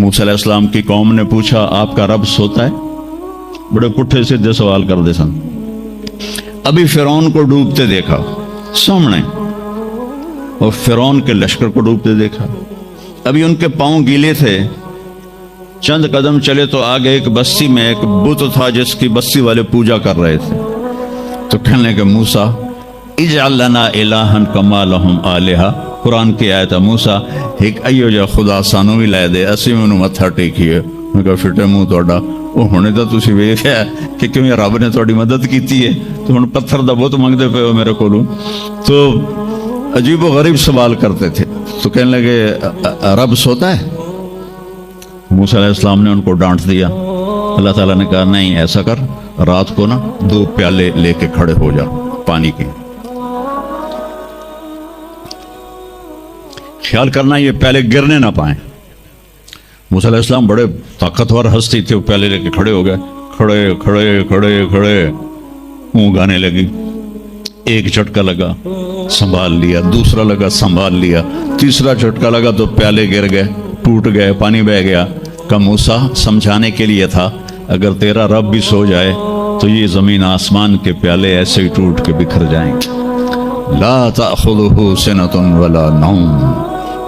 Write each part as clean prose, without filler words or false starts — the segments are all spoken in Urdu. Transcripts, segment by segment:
موسیٰ علیہ السلام کی قوم نے پوچھا آپ کا رب سوتا ہے؟ بڑے پٹھے سیدھے سوال کر دے سن. ابھی فرعون کو ڈوبتے دیکھا سامنے، اور فرعون کے لشکر کو ڈوبتے دیکھا. ابھی ان کے پاؤں گیلے تھے، چند قدم چلے تو آگے ایک بستی میں ایک بت تھا جس کی بستی والے پوجا کر رہے تھے. تو کہنے لگے موسیٰ اجعل لنا الہا کما لہم آلہہ. قرآن کی آیت ہے موسیٰ ایک ایو جا خدا سانو بھی لے دے اسی میں انہوں متھا ٹیکیے. میں کہا فٹے منہ توڑا وہ ہونے تو تسی ویکھیا کہ کیوں رب نے تھوڑی مدد کیتی ہے تو ہن پتھر دا بت منگدے پے ہو میرے کولوں. تو عجیب و غریب سوال کرتے تھے. تو کہنے لگے رب سوتا ہے؟ موسیٰ علیہ السلام نے ان کو ڈانٹ دیا. اللہ تعالیٰ نے کہا نہیں ایسا کر، رات کو نا 2 پیالے لے کے کھڑے ہو جا پانی کے. خیال کرنا یہ پیالے گرنے نہ پائیں. موسیٰ علیہ السلام بڑے طاقتور ہستی تھے، وہ پیالے لے کے کھڑے ہو گئے. کھڑے کھڑے کھڑے کھڑے اونگ آنے لگی. ایک جھٹکا لگا سنبھال لیا، دوسرا لگا سنبھال لیا، تیسرا جھٹکا لگا تو پیالے گر گئے، ٹوٹ گئے، پانی بہہ گیا. کہ موسیٰ سمجھانے کے لیے تھا اگر تیرا رب بھی سو جائے تو یہ زمین آسمان کے پیالے ایسے ہی ٹوٹ کے بکھر جائیں گے. لا تأخذہ سنۃ ولا نوم،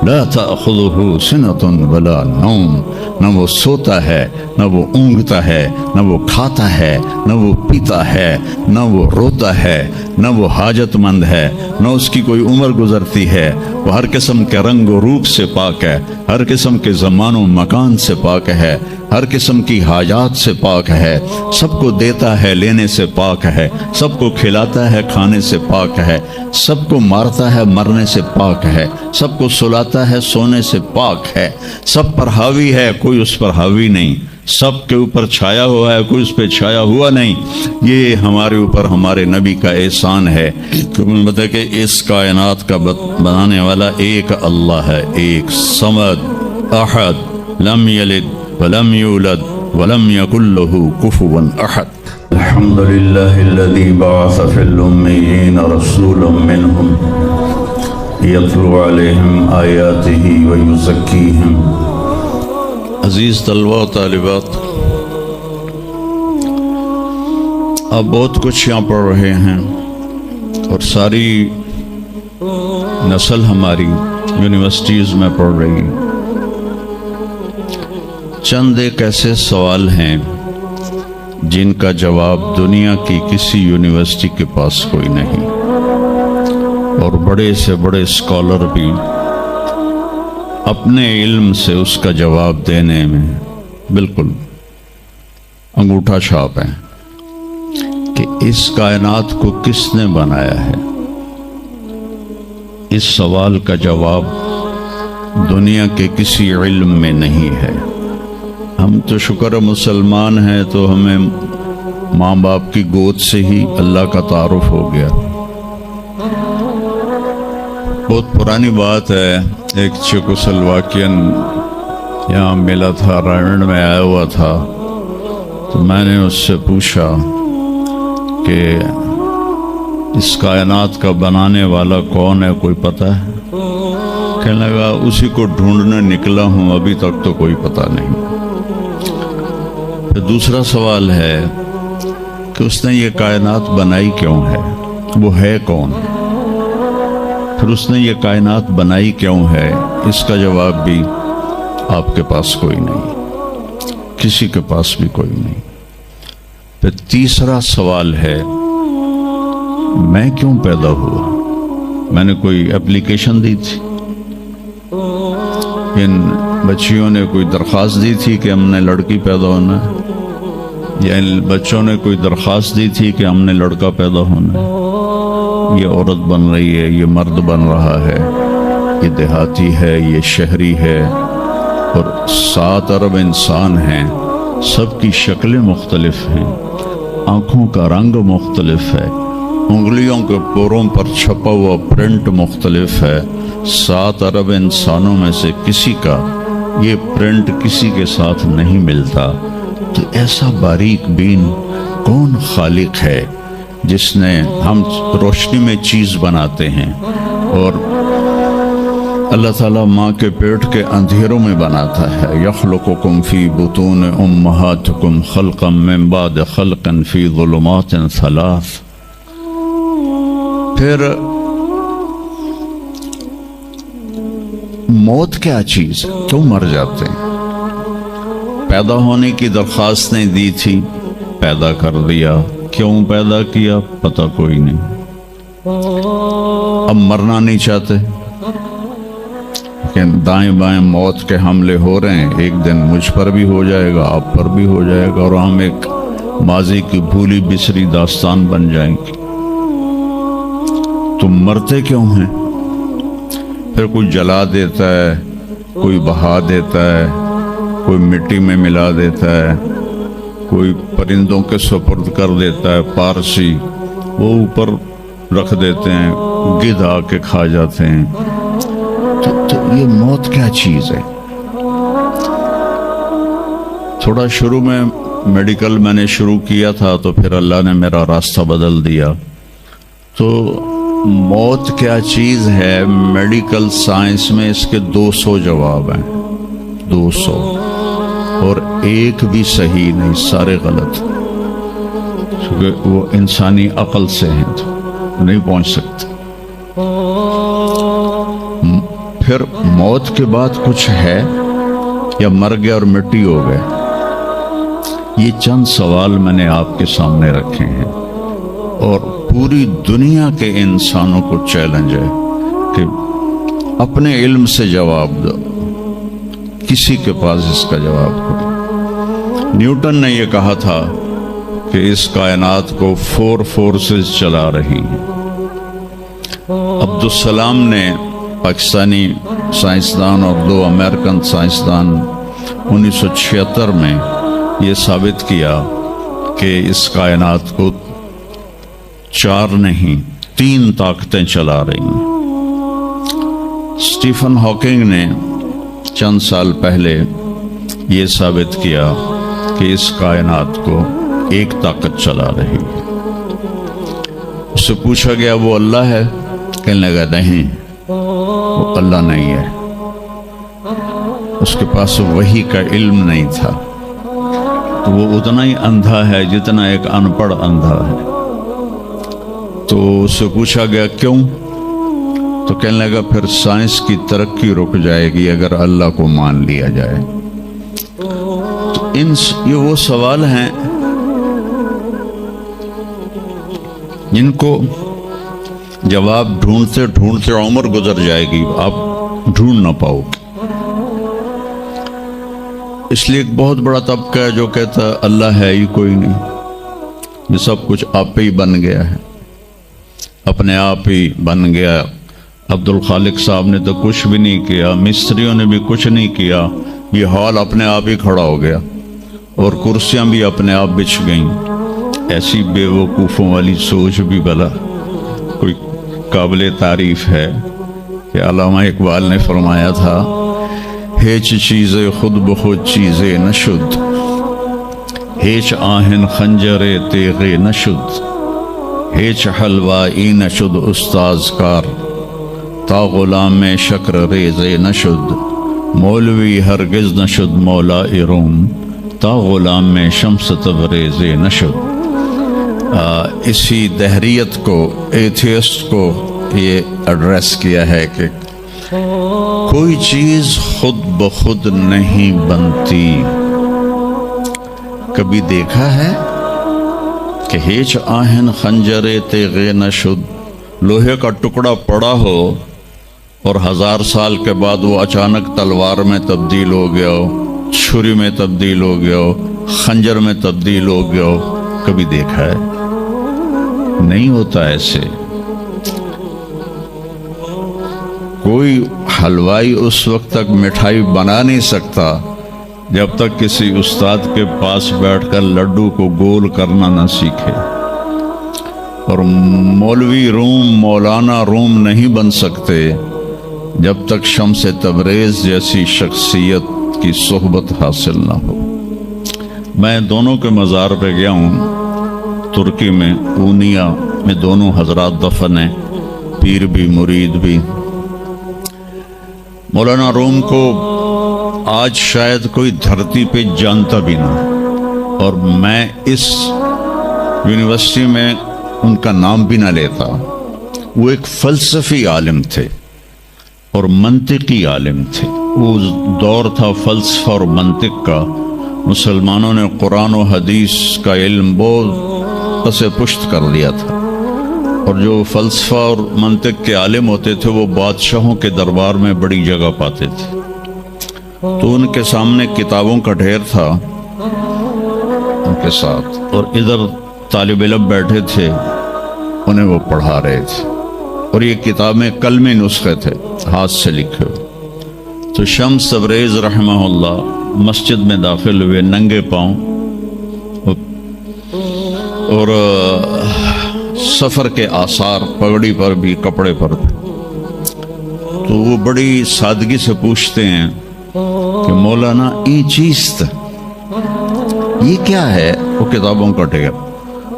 لا تأخذہ سنۃ ولا نوم. نہ وہ سوتا ہے، نہ وہ اونگتا ہے، نہ وہ کھاتا ہے، نہ وہ پیتا ہے، نہ وہ روتا ہے، نہ وہ حاجت مند ہے، نہ اس کی کوئی عمر گزرتی ہے. وہ ہر قسم کے رنگ و روپ سے پاک ہے، ہر قسم کے زمان و مکان سے پاک ہے، ہر قسم کی حاجات سے پاک ہے. سب کو دیتا ہے، لینے سے پاک ہے، سب کو کھلاتا ہے، کھانے سے پاک ہے، سب کو مارتا ہے، مرنے سے پاک ہے، سب کو سلاتا ہے، سونے سے پاک ہے. سب پر حاوی ہے، کوئی اس پر حاوی نہیں. سب کے اوپر چھایا ہوا ہے، کوئی اس پہ چھایا ہوا نہیں. یہ ہمارے اوپر ہمارے نبی کا احسان ہے کہ انہوں نے بتایا کہ اس کائنات کا بنانے والا ایک اللہ ہے، ایک صمد احد لم یلد ولم یولد ولم یکن له کفوا احد. الحمد للہ الذی بعث فی الامیین رسولا منہم یتلو علیہم آیاتہ ویزکیہم. عزیز طلبہ و طالبات، آپ بہت کچھ یہاں پڑھ رہے ہیں اور ساری نسل ہماری یونیورسٹیز میں پڑھ رہی. چند ایک ایسے سوال ہیں جن کا جواب دنیا کی کسی یونیورسٹی کے پاس کوئی نہیں، اور بڑے سے بڑے اسکالر بھی اپنے علم سے اس کا جواب دینے میں بالکل انگوٹھا چھاپ ہیں کہ اس کائنات کو کس نے بنایا ہے. اس سوال کا جواب دنیا کے کسی علم میں نہیں ہے. ہم تو شکر مسلمان ہیں تو ہمیں ماں باپ کی گود سے ہی اللہ کا تعارف ہو گیا. بہت پرانی بات ہے، ایک چیکوسلواکین یہاں ملا تھا، رائنڈ میں آیا ہوا تھا. تو میں نے اس سے پوچھا کہ اس کائنات کا بنانے والا کون ہے، کوئی پتہ ہے؟ کہنے لگا اسی کو ڈھونڈنے نکلا ہوں، ابھی تک تو کوئی پتہ نہیں. پھر دوسرا سوال ہے کہ اس نے یہ کائنات بنائی کیوں ہے، وہ ہے کون؟ پھر اس نے یہ کائنات بنائی کیوں ہے، اس کا جواب بھی آپ کے پاس کوئی نہیں، کسی کے پاس بھی کوئی نہیں. پھر تیسرا سوال ہے میں کیوں پیدا ہوا؟ میں نے کوئی اپلیکیشن دی تھی؟ ان بچیوں نے کوئی درخواست دی تھی کہ ہم نے لڑکی پیدا ہونا ہے؟ یا ان بچوں نے کوئی درخواست دی تھی کہ ہم نے لڑکا پیدا ہونا ہے؟ یہ عورت بن رہی ہے، یہ مرد بن رہا ہے، یہ دیہاتی ہے، یہ شہری ہے، اور 7 ارب انسان ہیں. سب کی شکلیں مختلف ہیں، آنکھوں کا رنگ مختلف ہے، انگلیوں کے پوروں پر چھپا ہوا پرنٹ مختلف ہے. 7 ارب انسانوں میں سے کسی کا یہ پرنٹ کسی کے ساتھ نہیں ملتا. تو ایسا باریک بین کون خالق ہے جس نے، ہم روشنی میں چیز بناتے ہیں اور اللہ تعالیٰ ماں کے پیٹ کے اندھیروں میں بناتا ہے. یخلقکم فی بطون امہاتکم خلقا من بعد خلق فی ظلمات ثلاث. پھر موت کیا چیز ہے؟ کیوں مر جاتے ہیں؟ پیدا ہونے کی درخواست نہیں دی تھی، پیدا کر دیا. کیوں پیدا کیا پتہ کوئی نہیں. اب مرنا نہیں چاہتے، لیکن دائیں بائیں موت کے حملے ہو رہے ہیں. ایک دن مجھ پر بھی ہو جائے گا، آپ پر بھی ہو جائے گا، اور ہم ایک ماضی کی بھولی بسری داستان بن جائیں گے. تم مرتے کیوں ہیں؟ پھر کوئی جلا دیتا ہے، کوئی بہا دیتا ہے، کوئی مٹی میں ملا دیتا ہے، کوئی پرندوں کے سپرد کر دیتا ہے. پارسی وہ اوپر رکھ دیتے ہیں، گدھ آ کے کھا جاتے ہیں. تو یہ موت کیا چیز ہے؟ تھوڑا شروع میں میڈیکل میں نے شروع کیا تھا، تو پھر اللہ نے میرا راستہ بدل دیا. تو موت کیا چیز ہے، میڈیکل سائنس میں اس کے 200 جواب ہیں. 200 اور ایک بھی صحیح نہیں، سارے غلط، کیونکہ وہ انسانی عقل سے ہیں تو نہیں پہنچ سکتے. پھر موت کے بعد کچھ ہے یا مر گیا اور مٹی ہو گئے؟ یہ چند سوال میں نے آپ کے سامنے رکھے ہیں، اور پوری دنیا کے انسانوں کو چیلنج ہے کہ اپنے علم سے جواب دو. کسی کے پاس اس کا جواب کوئی. نیوٹن نے یہ کہا تھا کہ اس کائنات کو 4 فورسز چلا رہی ہیں. عبدالسلام نے، پاکستانی سائنسدان اور 2 امریکن سائنسدان، 1976 میں یہ ثابت کیا کہ اس کائنات کو 4 نہیں 3 طاقتیں چلا رہی ہیں. اسٹیفن ہاکنگ نے چند سال پہلے یہ ثابت کیا کہ اس کائنات کو ایک طاقت چلا رہی ہے. اس سے پوچھا گیا وہ اللہ ہے؟ کہنے لگا نہیں، وہ اللہ نہیں ہے. اس کے پاس وحی کا علم نہیں تھا، تو وہ اتنا ہی اندھا ہے جتنا ایک ان پڑھ اندھا ہے. تو اس سے پوچھا گیا کیوں؟ تو کہنے لگا پھر سائنس کی ترقی رک جائے گی اگر اللہ کو مان لیا جائے. تو یہ وہ سوال ہیں جن کو جواب ڈھونڈتے ڈھونڈتے عمر گزر جائے گی، آپ ڈھونڈ نہ پاؤ گے. اس لیے ایک بہت بڑا طبقہ ہے جو کہتا ہے اللہ ہے ہی کوئی نہیں، یہ سب کچھ آپ ہی بن گیا ہے، اپنے آپ ہی بن گیا. عبد الخالق صاحب نے تو کچھ بھی نہیں کیا، مستریوں نے بھی کچھ نہیں کیا، یہ ہال اپنے آپ ہی کھڑا ہو گیا اور کرسیاں بھی اپنے آپ بچھ گئیں. ایسی بے وقوفوں والی سوچ بھی بلا کوئی قابل تعریف ہے کہ علامہ اقبال نے فرمایا تھا ہیچ چیزیں خود بخود چیزیں نشد، ہیچ آہن خنجر تیغے نشد، ہیچ حلوائی نشد استاذ کار، تا غلام میں شکر ریزے نشد، مولوی ہرگز نشد مولا روم، تا غلام میں شمس تبریزے نشد. اسی دہریت کو، ایتھیسٹ کو یہ ایڈریس کیا ہے کہ کوئی چیز خود بخود نہیں بنتی. کبھی دیکھا ہے کہ ہیچ آہن خنجر تیغے نشد، لوہے کا ٹکڑا پڑا ہو اور 1000 سال کے بعد وہ اچانک تلوار میں تبدیل ہو گیا ہو، چھری میں تبدیل ہو گیا ہو، خنجر میں تبدیل ہو گیا ہو؟ کبھی دیکھا ہے؟ نہیں ہوتا ایسے. کوئی حلوائی اس وقت تک مٹھائی بنا نہیں سکتا جب تک کسی استاد کے پاس بیٹھ کر لڈو کو گول کرنا نہ سیکھے. اور مولوی روم، مولانا روم نہیں بن سکتے جب تک شمس تبریز جیسی شخصیت کی صحبت حاصل نہ ہو. میں دونوں کے مزار پہ گیا ہوں، ترکی میں اونیا میں دونوں حضرات دفن ہیں، پیر بھی مرید بھی. مولانا روم کو آج شاید کوئی دھرتی پہ جانتا بھی نہ، اور میں اس یونیورسٹی میں ان کا نام بھی نہ لیتا۔ وہ ایک فلسفی عالم تھے اور منطقی عالم تھے۔ وہ دور تھا فلسفہ اور منطق کا، مسلمانوں نے قرآن و حدیث کا علم بہت پس پشت کر لیا تھا، اور جو فلسفہ اور منطق کے عالم ہوتے تھے وہ بادشاہوں کے دربار میں بڑی جگہ پاتے تھے۔ تو ان کے سامنے کتابوں کا ڈھیر تھا ان کے ساتھ، اور ادھر طالب علم بیٹھے تھے، انہیں وہ پڑھا رہے تھے، اور یہ کتابیں قلمی نسخے تھے، ہاتھ سے لکھے ہوئے۔ تو شمس تبریز رحمہ اللہ مسجد میں داخل ہوئے ننگے پاؤں، اور سفر کے آثار پگڑی پر بھی، کپڑے پر بھی۔ تو وہ بڑی سادگی سے پوچھتے ہیں کہ مولانا یہ چیز یہ کیا ہے؟ وہ کتابوں کا ڈھیر۔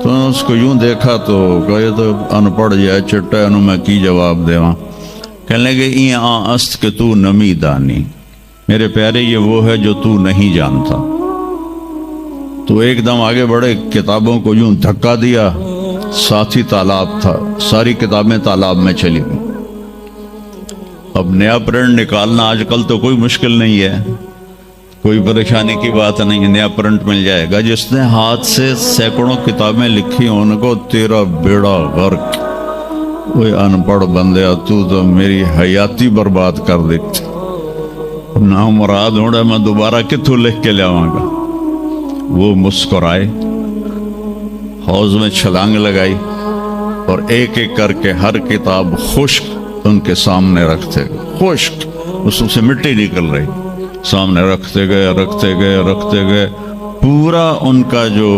تو نے اس کو یوں دیکھا تو کہے تو ان پڑھ جائے چٹا انہوں میں کی جواب دے وہاں، کہنے لگے این است کہ تو نمی دانی، میرے پیارے یہ وہ ہے جو تو نہیں جانتا۔ تو ایک دم آگے بڑھے، کتابوں کو یوں دھکا دیا، ساتھ ہی تالاب تھا، ساری کتابیں تالاب میں چلی گئی۔ اب نیا پرنٹ نکالنا آج کل تو کوئی مشکل نہیں ہے، کوئی پریشانی کی بات نہیں ہے، نیا پرنٹ مل جائے گا۔ جس نے ہاتھ سے سینکڑوں کتابیں لکھی ان کو تیرا بیڑا غرق، وہ ان پڑھ بندیا تو میری حیاتی برباد کر دیتی، نامراد ہوڑا میں دوبارہ کتوں لکھ کے لیاواں گا۔ وہ مسکرائے، حوض میں چھلانگ لگائی، اور ایک ایک کر کے ہر کتاب خشک ان کے سامنے رکھتے گئے، خشک، اس سے مٹی نکل رہی، سامنے رکھتے گئے رکھتے گئے رکھتے گئے، پورا ان کا جو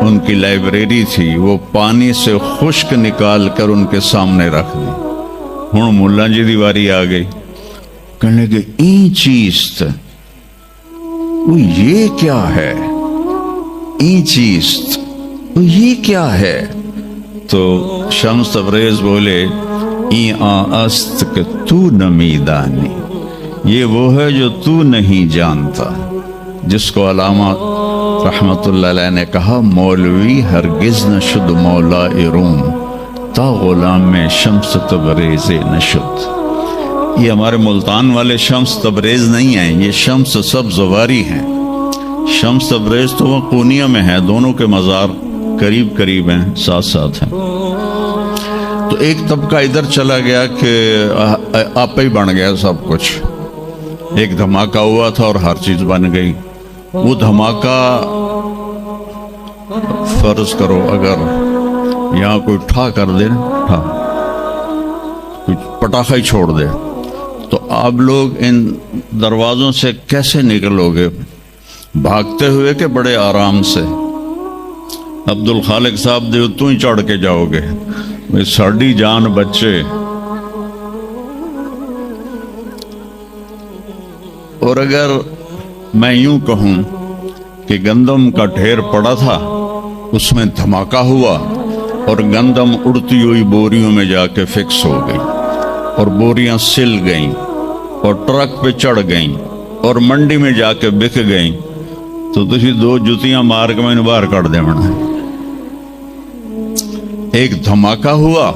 ان کی لائبریری تھی وہ پانی سے خشک نکال کر ان کے سامنے رکھ دی۔ ہوں ملا جی دی واری آ گئی، کہنے لگے این چیز وہ یہ کیا ہے؟ این چیز وہ یہ کیا ہے؟ تو شمس تبریز بولے این است کہ تو نمی دانی، یہ وہ ہے جو تو نہیں جانتا، جس کو علامہ رحمت اللہ علیہ نے کہا مولوی ہرگز نہ شد مولا روم تا غلام میں شمس تبریز نشد۔ یہ ہمارے ملتان والے شمس تبریز نہیں ہیں، یہ شمس سبزواری ہیں۔ شمس تبریز تو وہ قونیہ میں ہے، دونوں کے مزار قریب قریب ہیں، ساتھ ساتھ ہیں۔ تو ایک طبقہ ادھر چلا گیا کہ آپ ہی بن گیا سب کچھ، ایک دھماکہ ہوا تھا اور ہر چیز بن گئی۔ وہ دھماکہ فرض کرو اگر یہاں کوئی ٹھا کر دے، ٹھا کوئی پٹاخہ ہی چھوڑ دے، تو آپ لوگ ان دروازوں سے کیسے نکلو گے؟ بھاگتے ہوئے کہ بڑے آرام سے؟ عبد الخالق صاحب دے تو ہی چڑھ کے جاؤ گے، ساڑی جان بچے۔ اور اگر میں یوں کہوں کہ گندم کا ڈھیر پڑا تھا، اس میں دھماکہ ہوا اور گندم اڑتی ہوئی بوریوں میں جا کے فکس ہو گئی، اور بوریاں سل گئیں اور ٹرک پہ چڑھ گئیں اور منڈی میں جا کے بک گئیں، تو تسی دو جتیاں مار کے میں باہر کر دے منا۔ ایک دھماکہ ہوا،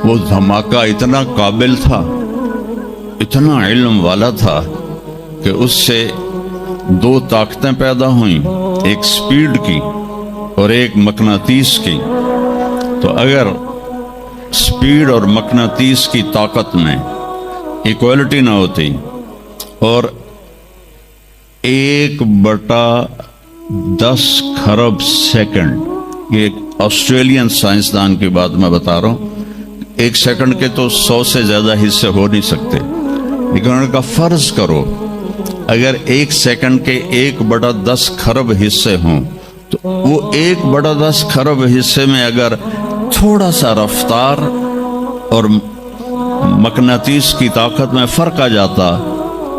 وہ دھماکہ اتنا قابل تھا، اتنا علم والا تھا کہ اس سے دو طاقتیں پیدا ہوئیں، ایک سپیڈ کی اور ایک مقناطیس کی۔ تو اگر سپیڈ اور مقناطیس کی طاقت میں ایکوالٹی نہ ہوتی اور 1/10 خرب سیکنڈ، یہ آسٹریلین سائنسدان کی بات میں بتا رہا ہوں، ایک سیکنڈ کے تو 100 سے زیادہ حصے ہو نہیں سکتے، لیکن انہوں نے کہا فرض کرو اگر 1 سیکنڈ کے 1/10 خرب حصے ہوں، تو وہ 1/10 خرب حصے میں اگر تھوڑا سا رفتار اور مقناطیس کی طاقت میں فرق آ جاتا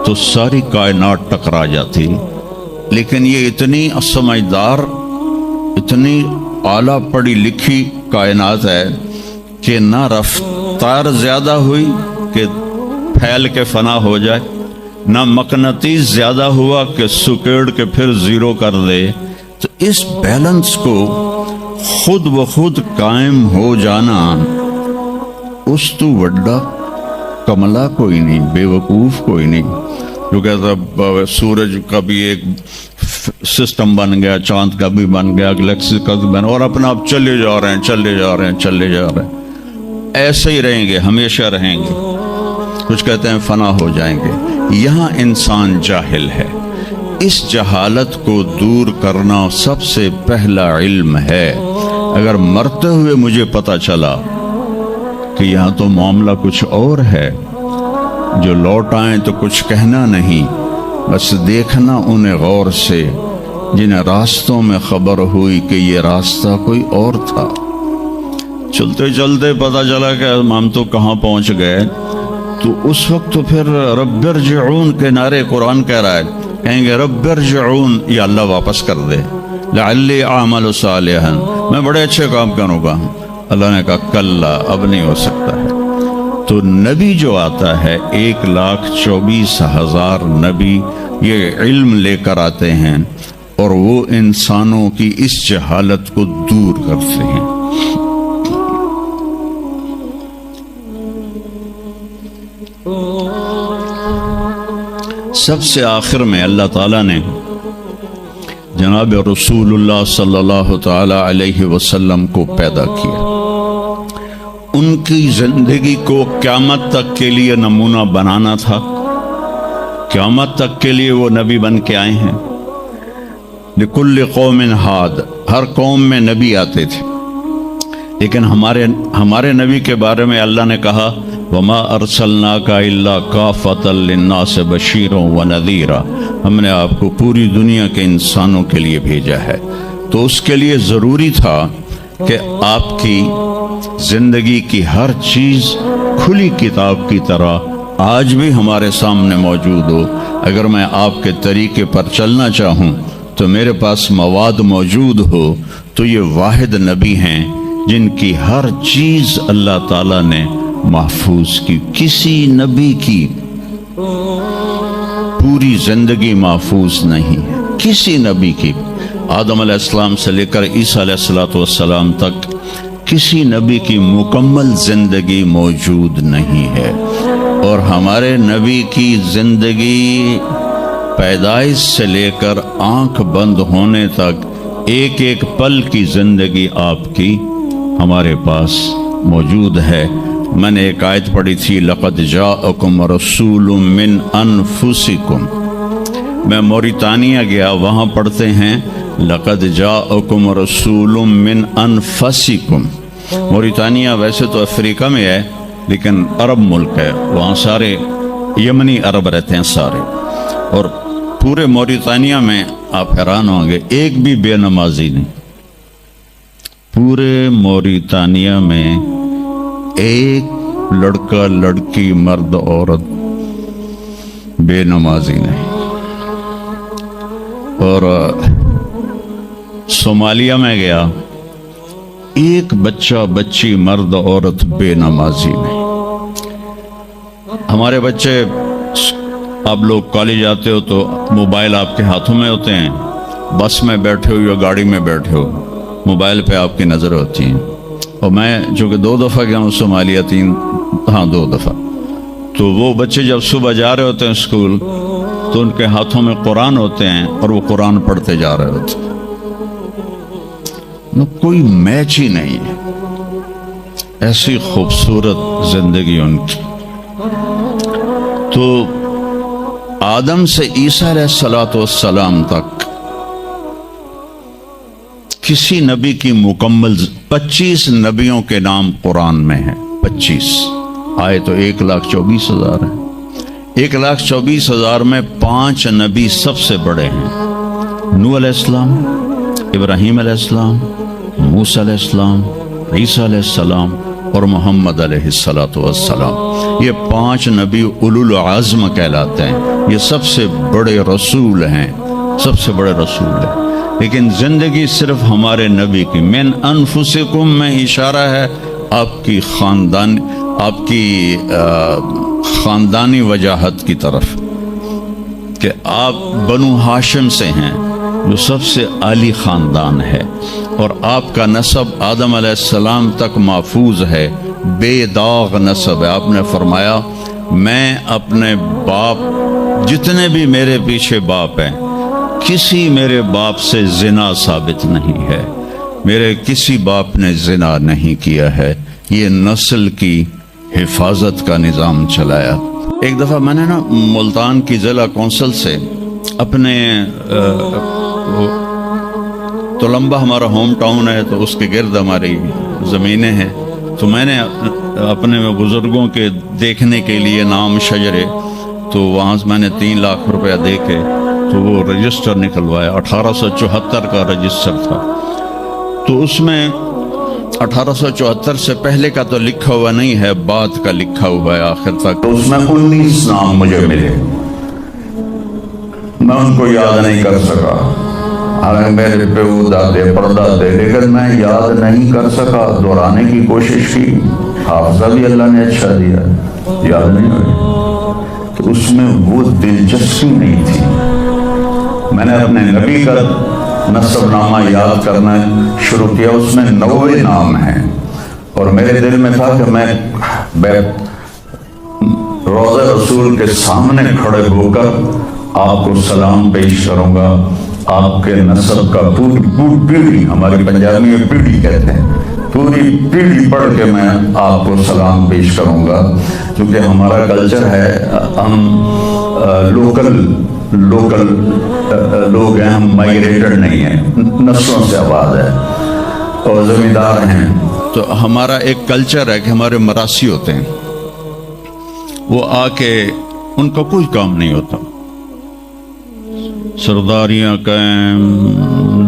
تو ساری کائنات ٹکرا جاتی۔ لیکن یہ اتنی سمجھدار، اتنی اعلیٰ پڑھی لکھی کائنات ہے کہ نہ رفتار زیادہ ہوئی کہ پھیل کے فنا ہو جائے، نہ مقناطیس زیادہ ہوا کہ سکیڑ کے پھر زیرو کر دے۔ تو اس بیلنس کو خود بخود قائم ہو جانا، اس تو وڈا کملا کوئی نہیں، بے وقوف کوئی نہیں جو کہتا سورج کا بھی ایک سسٹم بن گیا، چاند کا بھی بن گیا، گلیکسی کا بھی بن گیا، اور اپنا آپ چلے جا رہے ہیں چلے جا رہے ہیں چلے جا رہے ہیں، ایسے ہی رہیں گے، ہمیشہ رہیں گے۔ کچھ کہتے ہیں فنا ہو جائیں گے۔ یہاں انسان جاہل ہے، اس جہالت کو دور کرنا سب سے پہلا علم ہے۔ اگر مرتے ہوئے مجھے پتا چلا کہ یہاں تو معاملہ کچھ اور ہے، جو لوٹ آئیں تو کچھ کہنا نہیں، بس دیکھنا انہیں غور سے جنہیں راستوں میں خبر ہوئی کہ یہ راستہ کوئی اور تھا۔ چلتے چلتے پتہ چلا کہ ہم تو کہاں پہنچ گئے، تو اس وقت تو پھر رب ارجعون کے نعرے قرآن کہہ رہا ہے، کہیں گے رب ارجعون، یا اللہ واپس کر دے، لعلی اعمل صالحا، میں بڑے اچھے کام کروں گا۔ اللہ نے کہا کلا، اب نہیں ہو سکتا ہے۔ تو نبی جو آتا ہے 1,24,000 نبی یہ علم لے کر آتے ہیں، اور وہ انسانوں کی اس جہالت کو دور کرتے ہیں۔ سب سے آخر میں اللہ تعالیٰ نے جناب رسول اللہ صلی اللہ تعالی علیہ وسلم کو پیدا کیا، ان کی زندگی کو قیامت تک کے لیے نمونہ بنانا تھا۔ قیامت تک کے لیے وہ نبی بن کے آئے ہیں۔ لکل قوم ہاد، ہر قوم میں نبی آتے تھے، لیکن ہمارے نبی کے بارے میں اللہ نے کہا وما ارسلناک الا کافۃ للناس بشیرا ونذیرا، ہم نے آپ کو پوری دنیا کے انسانوں کے لیے بھیجا ہے۔ تو اس کے لیے ضروری تھا کہ آپ کی زندگی کی ہر چیز کھلی کتاب کی طرح آج بھی ہمارے سامنے موجود ہو۔ اگر میں آپ کے طریقے پر چلنا چاہوں تو میرے پاس مواد موجود ہو، تو یہ واحد نبی ہیں جن کی ہر چیز اللہ تعالیٰ نے محفوظ کی۔ کسی نبی کی پوری زندگی محفوظ نہیں ہے، کسی نبی کی، آدم علیہ السلام سے لے کر عیسیٰ علیہ السلام تک کسی نبی کی مکمل زندگی موجود نہیں ہے۔ اور ہمارے نبی کی زندگی پیدائش سے لے کر آنکھ بند ہونے تک ایک ایک پل کی زندگی آپ کی ہمارے پاس موجود ہے۔ میں نے ایک آیت پڑھی تھی لقد جاءکم رسول من انفسکم، میں موریتانیہ گیا، وہاں پڑھتے ہیں لقد جاءکم رسول من انفسکم۔ موریتانیہ ویسے تو افریقہ میں ہے لیکن عرب ملک ہے، وہاں سارے یمنی عرب رہتے ہیں سارے، اور پورے موریتانیہ میں آپ حیران ہوں گے ایک بھی بے نمازی نہیں، پورے موریتانیہ میں ایک لڑکا لڑکی مرد عورت بے نمازی نہیں۔ اور صومالیہ میں گیا، ایک بچہ بچی مرد عورت بے نمازی نہیں۔ ہمارے بچے، آپ لوگ کالج آتے ہو تو موبائل آپ کے ہاتھوں میں ہوتے ہیں، بس میں بیٹھے ہو یا گاڑی میں بیٹھے ہو، موبائل پہ آپ کی نظر ہوتی ہیں۔ اور میں جو کہ 2 دفعہ گیا ہوں صومالیہ، 2 دفعہ، تو وہ بچے جب صبح جا رہے ہوتے ہیں اسکول تو ان کے ہاتھوں میں قرآن ہوتے ہیں اور وہ قرآن پڑھتے جا رہے ہوتے ہیں، کوئی میچ ہی نہیں ہے، ایسی خوبصورت زندگی ان کی۔ تو آدم سے عیسیٰ علیہ السلام تک کسی نبی کی مکمل 25 نبیوں کے نام قرآن میں ہیں، 25 آئے تو 1,24,000 ہیں۔ 1,24,000 میں 5 نبی سب سے بڑے ہیں، نوح علیہ السلام، ابراہیم علیہ السلام، موسیٰ علیہ السلام، عیسیٰ علیہ السلام اور محمد علیہ السلام۔ یہ 5 نبی اولو العزم کہلاتے ہیں، یہ سب سے بڑے رسول ہیں، سب سے بڑے رسول ہیں۔ لیکن زندگی صرف ہمارے نبی کی، من انفسکم میں اشارہ ہے آپ کی خاندان، آپ کی خاندانی وجاہت کی طرف کہ آپ بنو ہاشم سے ہیں جو سب سے عالی خاندان ہے، اور آپ کا نسب آدم علیہ السلام تک محفوظ ہے، بے داغ نسب ہے۔ آپ نے فرمایا میں اپنے باپ، جتنے بھی میرے پیچھے باپ ہیں، کسی میرے باپ سے زنا ثابت نہیں ہے، میرے کسی باپ نے زنا نہیں کیا ہے۔ یہ نسل کی حفاظت کا نظام چلایا۔ ایک دفعہ میں نے نا ملتان کی ضلع کونسل سے اپنے تلمبہ ہمارا ہوم ٹاؤن ہے، تو اس کے گرد ہماری زمینیں ہیں، تو میں نے اپنے بزرگوں کے دیکھنے کے لیے نام شجرے، تو وہاں سے میں نے 3 لاکھ روپیہ دے کے تو وہ رجسٹر نکلوایا۔ 1874 کا رجسٹر تھا، تو اس میں 1874 سے پہلے کا تو لکھا ہوا نہیں ہے، بعد کا لکھا ہوا ہے آخر تک۔ تو اس میں 19 نام مجھے ملے، میں ان کو یاد نہیں کر سکا، حالانکہ میرے پیو دادے پردادے، لیکن میں یاد نہیں کر سکا۔ دہرانے کی کوشش کی، حافظہ بھی اللہ نے اچھا دیا، یاد نہیں ہوئی۔ تو اس میں وہ دلچسپی نہیں تھی۔ میں نے اپنے نبی کا نسب نامہ یاد کرنا شروع کیا، اس میں 90 نام ہیں، اور میرے دل میں تھا کہ میں روضہ رسول کے سامنے کھڑے ہو کر آپ کو سلام پیش کروں گا۔ آپ کے نسب کا پوری پیڑھی، ہماری پنجابی میں پیڑھی کہتے ہیں، پوری پیڑھی پڑھ کے میں آپ کو سلام پیش کروں گا، کیونکہ ہمارا کلچر ہے، ہم لوکل لوگ ہیں، ہم مائگریٹڈ نہیں ہیں، نسلوں سے آباد ہے اور زمیندار ہیں۔ تو ہمارا ایک کلچر ہے کہ ہمارے مراسی ہوتے ہیں، وہ آ کے ان کا کوئی کام نہیں ہوتا، سرداریاں قائم،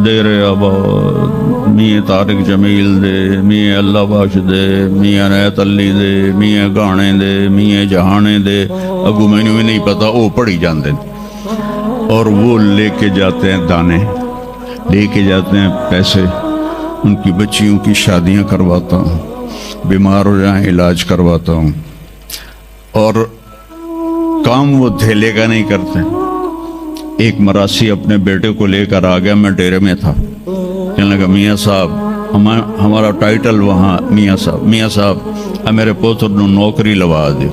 دیر آباد، میاں طارق جمیل دے، میاں اللہ بخش دے، میاں عنایت علی دے، میاں گانے دے، میاں جہانے دے، اگو میں بھی نہیں پتا، وہ پڑھی جاندے، اور وہ لے کے جاتے ہیں دانے، لے کے جاتے ہیں پیسے، ان کی بچیوں کی شادیاں کرواتا ہوں، بیمار ہو جائیں علاج کرواتا ہوں، اور کام وہ دھیلے کا نہیں کرتے۔ ایک مراسی اپنے بیٹے کو لے کر آ گیا، میں ڈیرے میں تھا، کہنے لگا میاں صاحب ہمارا ٹائٹل وہاں میاں صاحب میرے پوتر نو نوکری لوا دے۔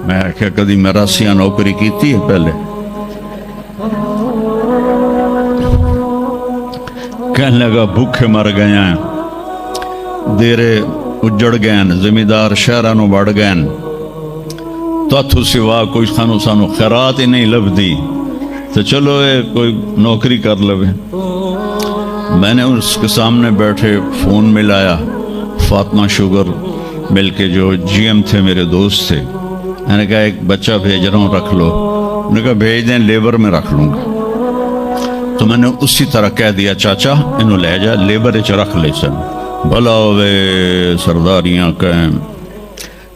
میں کیا کدی مراسیاں نوکری کیتی ہے پہلے؟ کہنے لگا بھوکے مر گئے ہیں، دیرے اجڑ گئے ہیں، زمیندار شہرانو بڑھ گئے ہیں، تو سوا کوئی خانو سانو خیرات ہی نہیں لب دی، تو چلو کوئی نوکری کر لوے۔ میں نے اس کے سامنے بیٹھے فون ملایا، فاطمہ شوگر مل کے جو جی ایم تھے میرے دوست تھے، میں نے کہا ایک بچہ بھیج رہا ہوں رکھ لو، انہوں نے کہا بھیج دیں، لیبر میں رکھ لوں گا۔ تو میں نے اسی طرح کہہ دیا چاچا انہوں لے جا، لیبر اچ رکھ لے سن، بھلا ہوئے سرداریاں قائم۔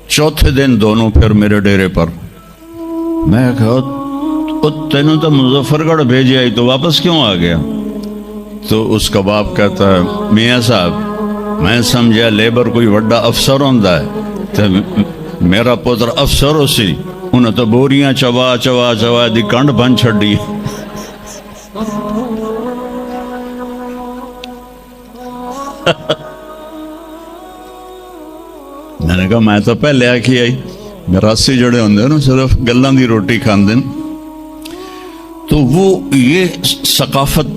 چوتھے دن دونوں پھر میرے ڈیرے پر، میں کہا تینوں تو مظفر گڑھ بھیجے آئی تو واپس کیوں آ گیا؟ تو اس کا باپ کہتا ہے میاں صاحب میں سمجھا لیبر کوئی وڈا افسر ہوندہ ہے، تو میرا پتر افسر ہو سی، انہیں تو بوریاں چوا چوا چوا دی کنڈ بن چھڑی۔ میں نے کہا میں تو پہلے آکھی آئی، مراسی جڑے ہوندے نا صرف گلاں دی روٹی کھاندے۔ تو وہ یہ ثقافت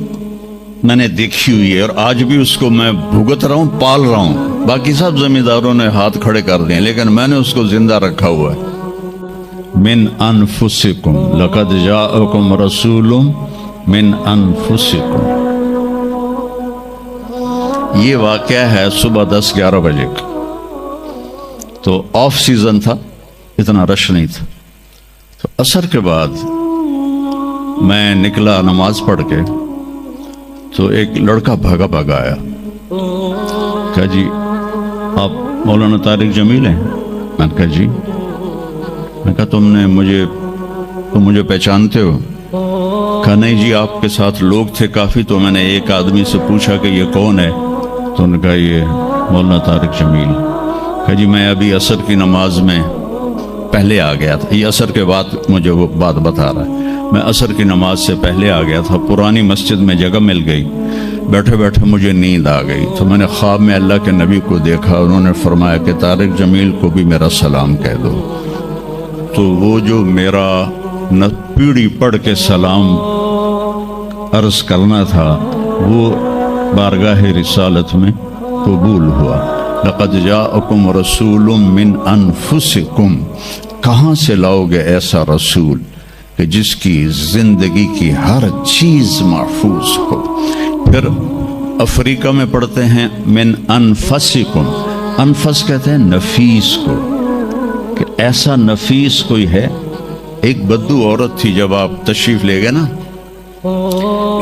میں نے دیکھی ہوئی ہے، اور آج بھی اس کو میں بھگت رہا ہوں، پال رہا ہوں۔ باقی سب زمینداروں نے ہاتھ کھڑے کر دیں، لیکن میں نے اس کو زندہ رکھا ہوا ہے۔ من انفسکم لقد جاءکم رسول من انفسکم۔ یہ واقعہ ہے صبح 10-11 بجے کا، تو آف سیزن تھا، اتنا رش نہیں تھا۔ تو عصر کے بعد میں نکلا نماز پڑھ کے، تو ایک لڑکا بھاگا بھاگا آیا، کہا جی آپ مولانا طارق جمیل ہیں؟ میں نے کہا جی۔ میں کہا تم مجھے پہچانتے ہو؟ کہا نہیں جی آپ کے ساتھ لوگ تھے کافی، تو میں نے ایک آدمی سے پوچھا کہ یہ کون ہے، تو انہوں نے کہا یہ مولانا طارق جمیل۔ کہا جی میں ابھی عصر کی نماز میں پہلے آ گیا تھا. یہ عصر کے بعد مجھے وہ بات بتا رہا ہے. میں عصر کی نماز سے پہلے آ گیا تھا. پرانی مسجد میں جگہ مل گئی. بیٹھے بیٹھے مجھے نیند آ گئی تو میں نے خواب میں اللہ کے نبی کو دیکھا. انہوں نے فرمایا کہ طارق جمیل کو بھی میرا سلام کہہ دو. تو وہ جو میرا پیڑھی پڑھ کے سلام عرض کرنا تھا وہ بارگاہ رسالت میں قبول ہوا. لقد جاءکم رسول من انفسکم. کہاں سے لاؤ گے ایسا رسول کہ جس کی زندگی کی ہر چیز محفوظ ہو. پھر افریقہ میں پڑھتے ہیں من انفسکم. انفس کہتے ہیں نفیس کو, کہ ایسا نفیس کوئی ہے. ایک بدو عورت تھی, جب آپ تشریف لے گئے نا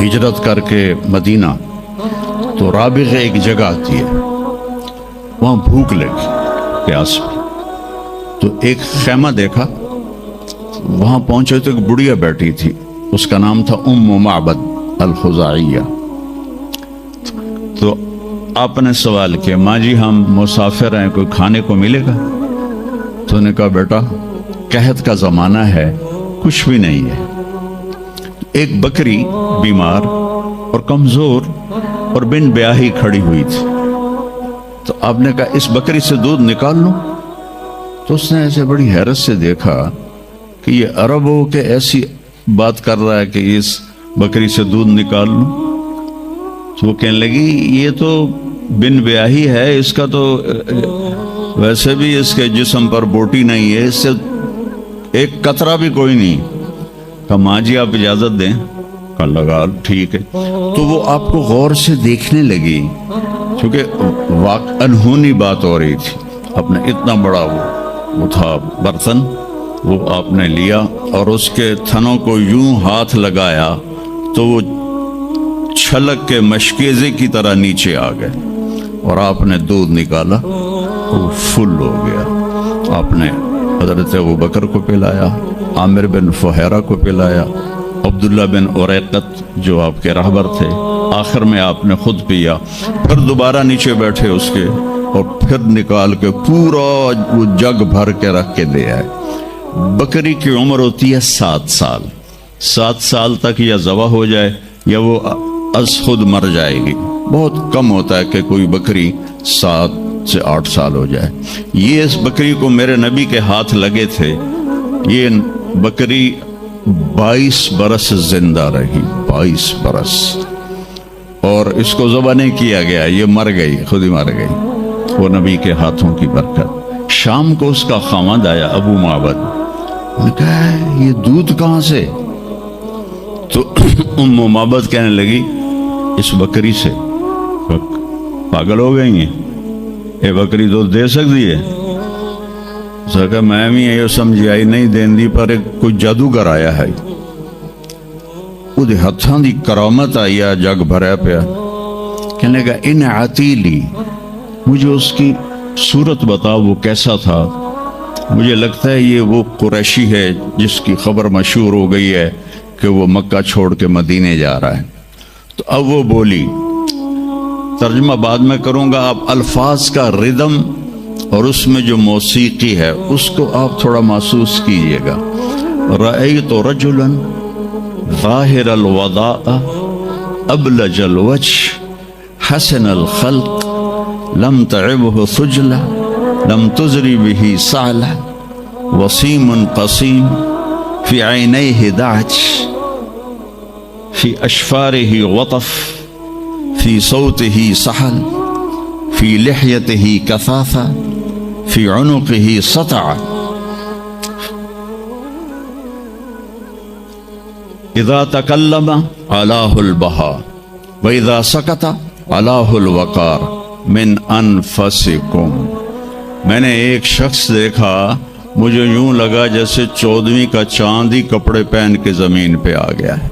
ہجرت کر کے مدینہ, تو رابغ ایک جگہ آتی ہے, وہاں بھوک لگی, پیاس پہ. تو ایک خیمہ دیکھا, وہاں پہنچے تو ایک بڑھیا بیٹھی تھی, اس کا نام تھا ام معبد الخزاعیہ. تو آپ نے سوال کیا, ماں جی ہم مسافر ہیں, کوئی کھانے کو ملے گا؟ تو انہوں نے کہا بیٹا قحط کا زمانہ ہے, کچھ بھی نہیں ہے. ایک بکری بیمار اور کمزور اور بن بیاہی کھڑی ہوئی تھی. تو آپ نے کہا اس بکری سے دودھ نکال لوں. تو اس نے ایسے بڑی حیرت سے دیکھا کہ یہ عرب ہو کہ ایسی بات کر رہا ہے کہ اس بکری سے دودھ نکال لوں. تو وہ کہنے لگی یہ تو بن بیاہی ہے, اس کا تو ویسے بھی اس کے جسم پر بوٹی نہیں ہے, اس سے ایک قطرہ بھی کوئی نہیں. کہا ماں جی آپ اجازت دیں. کہا لگا ٹھیک ہے. تو وہ آپ کو غور سے دیکھنے لگی, کیونکہ انہونی بات ہو رہی تھی. اپنے اتنا بڑا وہ تھا برتن, وہ آپ نے لیا اور اس کے تھنوں کو یوں ہاتھ لگایا تو وہ چھلک کے مشکیزے کی طرح نیچے آ گئے, اور آپ نے دودھ نکالا, وہ فل ہو گیا. آپ نے حضرت ابوبکر کو پلایا, عامر بن فہیرہ کو پلایا, عبداللہ بن اریقت جو آپ کے رہبر تھے, آخر میں آپ نے خود پیا. پھر دوبارہ نیچے بیٹھے اس کے, اور پھر نکال کے پورا وہ جگ بھر کے رکھ کے دے آئے. بکری کی عمر ہوتی ہے 7 سال. 7 سال تک یا ذبح ہو جائے یا وہ از خود مر جائے گی. بہت کم ہوتا ہے کہ کوئی بکری 7 سے 8 سال ہو جائے. یہ اس بکری کو میرے نبی کے ہاتھ لگے تھے. یہ بکری 22 برس زندہ رہی, 22 برس, اور اس کو ذبح نہیں کیا گیا, یہ مر گئی, خود ہی مر گئی, وہ نبی کے ہاتھوں کی برکت. شام کو اس کا خامد آیا ابو معبد, نے کہا یہ دودھ کہاں سے؟ تو ام معبد کہنے لگی اس بکری سے. پاگل ہو گئی ہیں, یہ بکری دودھ دے سکتی ہے؟ کہ میں بھی یہ سمجھ آئی نہیں دین دی, پر کوئی جادوگر آیا ہے, وہ ہاتھاں دی کرامت آئی, جگ بھریا پیا. کہنے لگا ان عتیلی, مجھے اس کی صورت بتا, وہ کیسا تھا؟ مجھے لگتا ہے یہ وہ قریشی ہے جس کی خبر مشہور ہو گئی ہے کہ وہ مکہ چھوڑ کے مدینے جا رہا ہے. تو اب وہ بولی, ترجمہ بعد میں کروں گا, آپ الفاظ کا ردم اور اس میں جو موسیقی ہے اس کو آپ تھوڑا محسوس کیجئے گا. رأیت رجلا ظاہر الوضاء ابلج الوجه حسن الخلق لم تعبه ثجلة لم تزری به سعلة وسیم قسیم في عینیه دعج في اشفاره وطف في صوته سحل في لحيته كثافة في عنقه سطع. اذا تکلم علاه البهاء واذا سکت علاه الوقار من انفسکم. میں نے ایک شخص دیکھا, مجھے یوں لگا جیسے 14ویں کا چاند ہی کپڑے پہن کے زمین پہ آ گیا ہے.